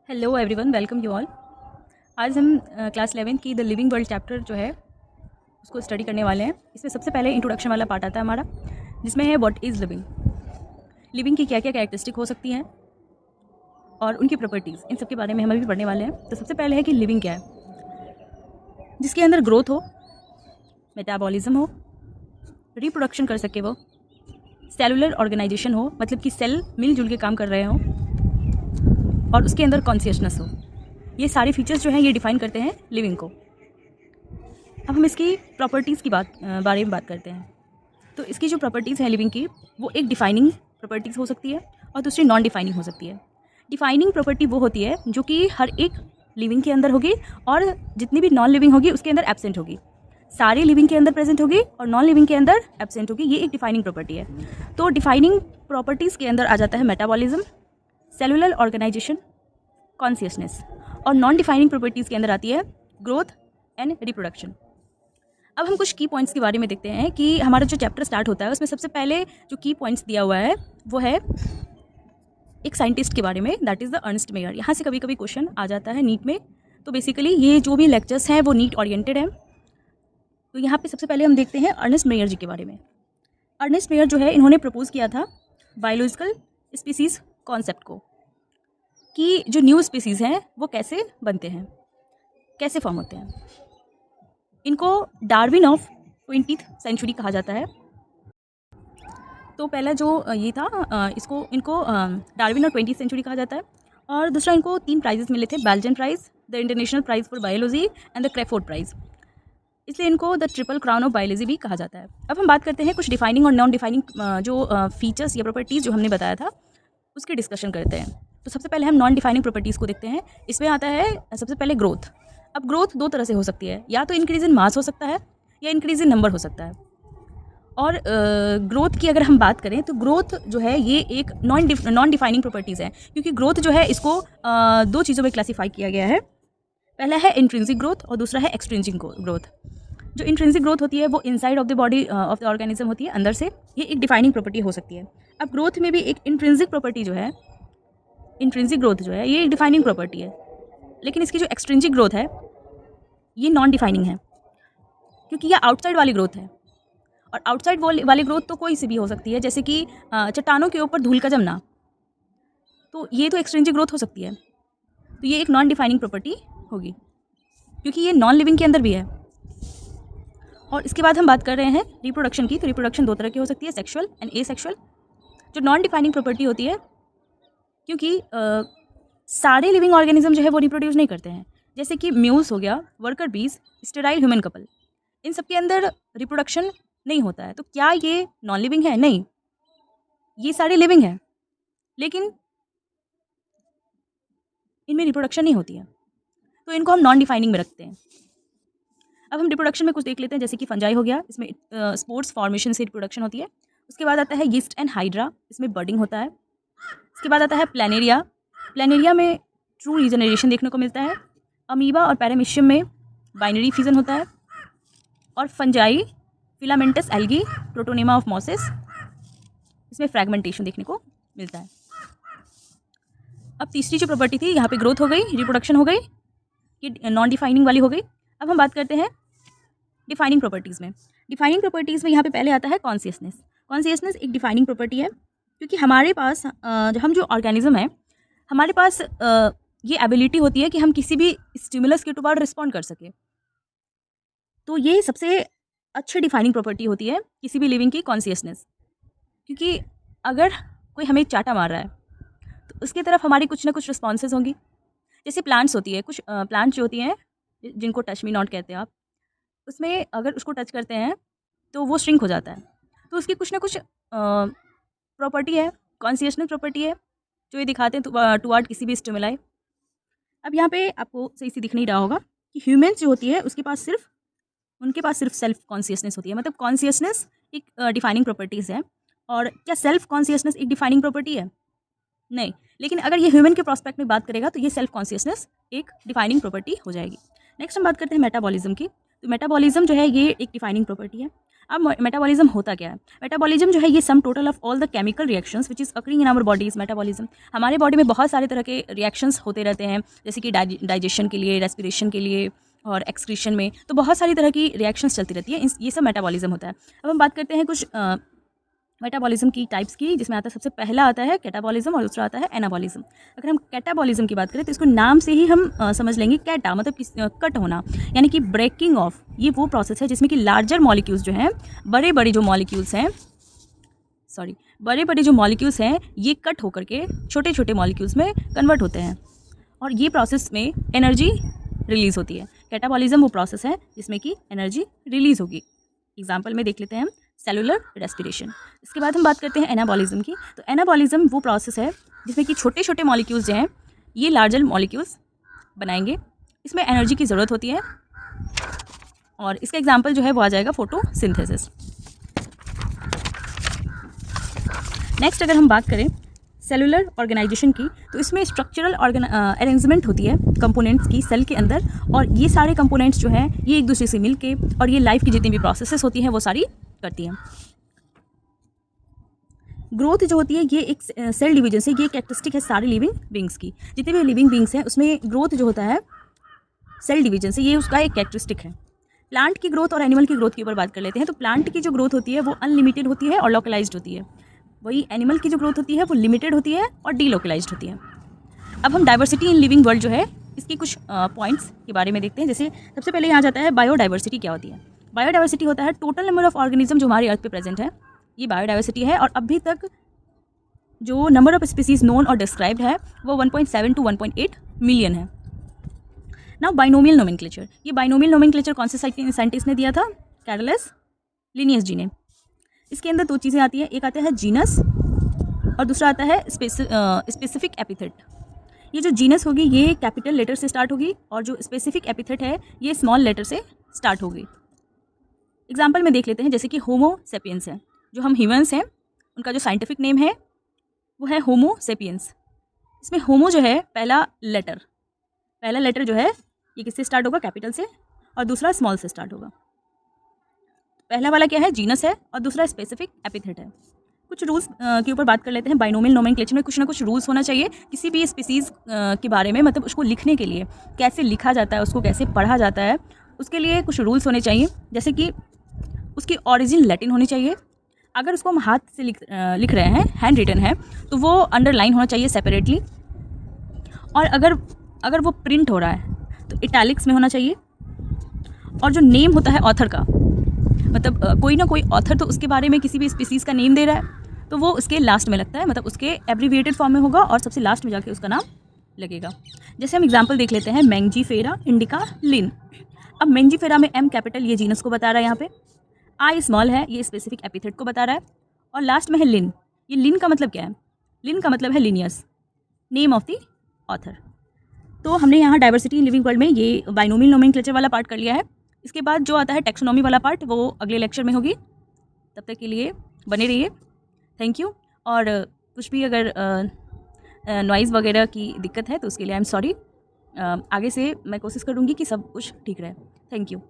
Hello everyone, welcome you all. आज हम class 11 की द लिविंग वर्ल्ड चैप्टर जो है उसको स्टडी करने वाले हैं। इसमें सबसे पहले इंट्रोडक्शन वाला पार्ट आता है हमारा, जिसमें है व्हाट इज़ लिविंग। लिविंग की क्या क्या कैरेक्टरिस्टिक हो सकती हैं और उनकी प्रॉपर्टीज़, इन सब के बारे में हम अभी पढ़ने वाले हैं। तो सबसे पहले है कि लिविंग क्या है, जिसके अंदर ग्रोथ हो, मेटाबॉलिज्म हो, रिप्रोडक्शन कर सके वो, सेलुलर ऑर्गेनाइजेशन हो, मतलब कि सेल मिलजुल के काम कर रहे हों, और उसके अंदर कॉन्शियसनेस हो। ये सारे फीचर्स जो हैं ये डिफाइन करते हैं लिविंग को। अब हम इसकी प्रॉपर्टीज़ की बारे में बात करते हैं। तो इसकी जो प्रॉपर्टीज़ हैं लिविंग की, वो एक डिफाइनिंग प्रॉपर्टीज़ हो सकती है और दूसरी नॉन डिफाइनिंग हो सकती है। डिफाइनिंग प्रॉपर्टी वो होती है जो कि हर एक लिविंग के अंदर होगी और जितनी भी नॉन लिविंग होगी उसके अंदर एब्सेंट होगी। सारे लिविंग के अंदर प्रेजेंट होगी और नॉन लिविंग के अंदर एब्सेंट होगी। ये एक डिफाइनिंग प्रॉपर्टी है। तो डिफाइनिंग प्रॉपर्टीज़ के अंदर आ जाता है मेटाबॉलिज्म, सेलुलर ऑर्गेनाइजेशन, कॉन्शियसनेस, और नॉन डिफाइनिंग प्रॉपर्टीज़ के अंदर आती है ग्रोथ एंड रिप्रोडक्शन। अब हम कुछ की पॉइंट्स के बारे में देखते हैं कि हमारा जो चैप्टर स्टार्ट होता है उसमें सबसे पहले जो की पॉइंट्स दिया हुआ है वो है एक साइंटिस्ट के बारे में, that is the Ernest Mayr. यहाँ से कभी कभी क्वेश्चन आ जाता है नीट में। तो बेसिकली ये जो भी लेक्चर्स हैं वो नीट ओरिएंटेड हैं। तो यहाँ पे सबसे पहले हम देखते हैं अर्नेस्ट मेयर जी के बारे में। अर्नेस्ट मेयर जो है, इन्होंने प्रपोज किया था बायोलॉजिकल स्पीसीज़ कॉन्सेप्ट को, कि जो न्यू स्पीसीज़ हैं वो कैसे बनते हैं, कैसे फॉर्म होते हैं। इनको डार्विन ऑफ 20th सेंचुरी कहा जाता है। तो पहला जो ये था, इनको डार्विन ऑफ 20th सेंचुरी कहा जाता है। और दूसरा, इनको 3 प्राइजेस मिले थे, Balzan prize, the international prize for biology and the Crafoord prize. इसलिए इनको the triple crown of biology भी कहा जाता है। अब हम बात करते हैं कुछ डिफाइनिंग और नॉन डिफाइनिंग जो फीचर्स या प्रॉपर्टीज़ जो हमने बताया था उसकी डिस्कशन करते हैं। तो सबसे पहले हम नॉन डिफाइनिंग प्रॉपर्टीज़ को देखते हैं। इसमें आता है सबसे पहले ग्रोथ। अब ग्रोथ 2 तरह से हो सकती है, या तो इंक्रीज इन मास हो सकता है या इंक्रीज इन नंबर हो सकता है। और ग्रोथ की अगर हम बात करें तो ग्रोथ जो है ये एक नॉन डिफाइनिंग प्रॉपर्टीज़ है, क्योंकि ग्रोथ जो है इसको 2 चीज़ों में क्लासीफाई किया गया है। पहला है इंट्रिंसिक ग्रोथ और दूसरा है एक्सट्रिंसिक ग्रोथ। जो इंट्रिंसिक ग्रोथ होती है वो inside of the body of the organism होती है, अंदर से। ये एक डिफाइनिंग प्रॉपर्टी हो सकती है। अब ग्रोथ में भी एक इंट्रिंसिक प्रॉपर्टी जो है, इंट्रिंसिक ग्रोथ जो है ये एक डिफाइनिंग प्रॉपर्टी है। लेकिन इसकी जो एक्सट्रिंसिक ग्रोथ है ये नॉन डिफाइनिंग है, क्योंकि ये आउटसाइड वाली ग्रोथ है। और आउटसाइड वाली ग्रोथ तो कोई सी भी हो सकती है, जैसे कि चट्टानों के ऊपर धूल का जमना, तो ये तो एक्सट्रिंसिक ग्रोथ हो सकती है। तो ये एक नॉन डिफाइनिंग प्रॉपर्टी होगी, क्योंकि ये नॉन लिविंग के अंदर भी है। और इसके बाद हम बात कर रहे हैं रिप्रोडक्शन की। तो रिप्रोडक्शन 2 तरह की हो सकती है, सेक्सुअल एंड एसेक्सुअल। जो नॉन डिफाइनिंग प्रॉपर्टी होती है, क्योंकि सारे लिविंग ऑर्गेनिज्म जो है वो रिप्रोड्यूस नहीं करते हैं। जैसे कि म्यूज़ हो गया, वर्कर बीज, स्टेराइल ह्यूमन कपल, इन सब के अंदर रिप्रोडक्शन नहीं होता है। तो क्या ये नॉन लिविंग है? नहीं, ये सारे लिविंग हैं, लेकिन इनमें रिप्रोडक्शन नहीं होती है। तो इनको हम नॉन डिफाइनिंग में रखते हैं। अब हम रिप्रोडक्शन में कुछ देख लेते हैं, जैसे कि फंजाई हो गया, इसमें स्पोर्ट्स फॉर्मेशन से रिप्रोडक्शन होती है। उसके बाद आता है यीस्ट एंड हाइड्रा, इसमें बर्डिंग होता है। इसके बाद आता है प्लानेरिया। प्लानेरिया में ट्रू रीजनरेशन देखने को मिलता है। अमीबा और पैरामीशियम में बाइनरी फ्यूजन होता है। और fungi, filamentous algae, protonema of mosses, इसमें फ्रैगमेंटेशन देखने को मिलता है। अब तीसरी जो प्रॉपर्टी थी, यहाँ पे ग्रोथ हो गई, रिप्रोडक्शन हो गई, ये नॉन डिफाइनिंग वाली हो गई। अब हम बात करते हैं डिफाइनिंग प्रॉपर्टीज़ में। डिफाइनिंग प्रॉपर्टीज़ में यहाँ पे पहले आता है कॉन्शियसनेस। कॉन्शियसनेस एक डिफाइनिंग प्रॉपर्टी है, क्योंकि हमारे पास हम जो ऑर्गेनिज्म है, हमारे पास ये एबिलिटी होती है कि हम किसी भी स्टिमुलस के टुवर्ड रिस्पॉन्ड कर सके। तो ये सबसे अच्छी डिफाइनिंग प्रॉपर्टी होती है किसी भी लिविंग की, कॉन्शियसनेस। क्योंकि अगर कोई हमें चाटा मार रहा है तो उसकी तरफ हमारी कुछ ना कुछ रिस्पॉन्सेज होंगी। जैसे प्लांट्स होती है, कुछ प्लांट्स जो होती हैं जिनको टच मी नॉट कहते हैं आप, उसमें अगर उसको टच करते हैं तो वो श्रिंक हो जाता है। तो उसकी कुछ ना कुछ प्रॉपर्टी है, कॉन्शियसनेस प्रॉपर्टी है, जो ये दिखाते हैं टुवर्ड किसी भी स्टिमुलाई। अब यहाँ पे आपको सही से दिख नहीं रहा होगा कि ह्यूमन्स जो होती है उनके पास सिर्फ सेल्फ कॉन्शियसनेस होती है। मतलब कॉन्शियसनेस एक डिफाइनिंग प्रॉपर्टीज़ है। और क्या सेल्फ कॉन्शियसनेस एक डिफाइनिंग प्रॉपर्टी है? नहीं। लेकिन अगर ये ह्यूमन के प्रोस्पेक्ट में बात करेगा तो ये सेल्फ कॉन्शियसनेस एक डिफाइनिंग प्रॉपर्टी हो जाएगी। नेक्स्ट हम बात करते हैं मेटाबॉलिज्म की। तो मेटाबॉलिज्म जो है ये एक डिफाइनिंग प्रॉपर्टी है। अब मेटाबॉलिज्म होता क्या है? मेटाबॉलिज्म जो है ये sum total of all the chemical reactions which is occurring in our bodies metabolism. हमारे बॉडी में बहुत सारे तरह के रिएक्शंस होते रहते हैं, जैसे कि डाइजेशन के लिए, रेस्पिरेशन के लिए और एक्सक्रीशन में, तो बहुत सारी तरह की रिएक्शंस चलती रहती है। ये सब मेटाबॉलिज्म होता है। अब हम बात करते हैं कुछ मेटाबॉलिज्म की टाइप्स की, जिसमें आता है सबसे पहला आता है कैटाबॉलिज्म और दूसरा आता है एनाबॉलिज्म। अगर हम कैटाबॉलिज्म की बात करें तो इसको नाम से ही हम समझ लेंगे, कैटा मतलब कट होना, यानी कि ब्रेकिंग ऑफ। ये वो प्रोसेस है जिसमें कि लार्जर मॉलिक्यूल्स जो हैं, बड़े बड़े जो मॉलिक्यूल्स हैं ये कट होकर के छोटे छोटे मॉलिक्यूल्स में कन्वर्ट होते हैं और ये प्रोसेस में एनर्जी रिलीज़ होती है। कैटाबॉलिज्म वो प्रोसेस है जिसमें कि एनर्जी रिलीज़ होगी। एग्जाम्पल में देख लेते हैं हम सेलुलर रेस्पिरेशन। इसके बाद हम बात करते हैं एनाबॉलिज्म की। तो एनाबॉलिज्म वो प्रोसेस है जिसमें कि छोटे छोटे मॉलिक्यूल्स जो हैं ये लार्जर मॉलिक्यूल्स बनाएंगे। इसमें एनर्जी की ज़रूरत होती है और इसका एग्जाम्पल जो है वो आ जाएगा फोटोसिंथेसिस। नेक्स्ट अगर हम बात करें सेलुलर ऑर्गेनाइजेशन की, तो इसमें स्ट्रक्चरल अरेंजमेंट होती है कंपोनेंट्स की सेल के अंदर, और ये सारे कंपोनेंट्स जो हैं ये एक दूसरे से मिलके और ये लाइफ की जितनी भी प्रोसेसेस होती हैं वो सारी करती हैं। ग्रोथ जो होती है ये एक सेल डिवीजन से, ये कैरेक्टरिस्टिक है सारे लिविंग बींग्स की। जितने भी लिविंग बींग्स हैं उसमें ग्रोथ जो होता है सेल डिवीजन से, ये उसका एक कैरेक्टरिस्टिक है। प्लांट की ग्रोथ और एनिमल की ग्रोथ के ऊपर बात कर लेते हैं। तो प्लांट की जो ग्रोथ होती है वो अनलिमिटेड होती है और लोकलाइज्ड होती है, वही एनिमल की जो ग्रोथ होती है वो लिमिटेड होती है और डीलोकलाइज्ड होती है। अब हम डाइवर्सिटी इन लिविंग वर्ल्ड जो है इसकी कुछ पॉइंट्स के बारे में देखते हैं। जैसे सबसे पहले यहाँ जाता है बायोडाइवर्सिटी क्या होती है। बायोडाइवर्सिटी होता है टोटल नंबर ऑफ ऑर्गेनिज्म जो हमारे अर्थ पे प्रेजेंट है, ये बायोडाइवर्सिटी है। और अभी तक जो नंबर ऑफ स्पीसीज नोन और डिस्क्राइब्ड है वो 1.7 to 1.8 मिलियन है। नाउ बाइनोमियल नोमेनक्लेचर, ये बाइनोमियल नोमेनक्लेचर कौन से साइंटिस्ट ने दिया था? कैरलस लिनियस जी ने। इसके अंदर दो चीज़ें आती हैं, एक आता है जीनस और दूसरा आता है स्पेसिफिक एपिथेट। ये जो जीनस होगी ये कैपिटल लेटर से स्टार्ट होगी और जो स्पेसिफिक एपिथेट है ये स्मॉल लेटर से स्टार्ट होगी। एग्जाम्पल में देख लेते हैं, जैसे कि होमो सेपियंस है, जो हम ह्यूमंस हैं उनका जो साइंटिफिक नेम है वो है होमो सेपियंस। इसमें होमो जो है पहला लेटर जो है ये किससे स्टार्ट होगा? कैपिटल से, और दूसरा स्मॉल से स्टार्ट होगा। पहला वाला क्या है? जीनस है और दूसरा स्पेसिफिक एपिथेट है। कुछ रूल्स के ऊपर बात कर लेते हैं। बाइनोमियल नोमेनक्लेचर में कुछ ना कुछ रूल्स होना चाहिए किसी भी स्पीसीज़ के बारे में, मतलब उसको लिखने के लिए कैसे लिखा जाता है, उसको कैसे पढ़ा जाता है, उसके लिए कुछ रूल्स होने चाहिए। जैसे कि उसकी ओरिजिन लैटिन होनी चाहिए। अगर उसको हम हाथ से लिख रहे हैं, हैंड रिटन है, तो वो अंडरलाइन होना चाहिए सेपरेटली। और अगर वो प्रिंट हो रहा है तो इटैलिक्स में होना चाहिए। और जो नेम होता है ऑथर का, मतलब कोई ना कोई ऑथर तो उसके बारे में किसी भी स्पीसीज़ का नेम दे रहा है तो वो उसके लास्ट में लगता है, मतलब उसके एब्रीविएटेड फॉर्म में होगा और सबसे लास्ट में जाके उसका नाम लगेगा। जैसे हम एग्जांपल देख लेते हैं, मैंजीफेरा इंडिका लिन। अब मैंजीफेरा में एम कैपिटल ये जीनस को बता रहा है, यहाँ पे आई स्मॉल है ये स्पेसिफिक एपिथेट को बता रहा है, और लास्ट में है लिन। ये लिन का मतलब क्या है? लिन का मतलब है Linnaeus, name of the author. तो हमने यहाँ डाइवर्सिटी इन लिविंग वर्ल्ड में ये बाइनोमियल नोमेनक्लेचर वाला पार्ट कर लिया है। इसके बाद जो आता है टेक्सोनॉमी वाला पार्ट वो अगले लेक्चर में होगी। तब तक के लिए बने रहिए। Thank you. और कुछ भी अगर नॉइज़ वगैरह की दिक्कत है तो उसके लिए आई एम सॉरी। आगे से मैं कोशिश करूँगी कि सब कुछ ठीक रहे। Thank you.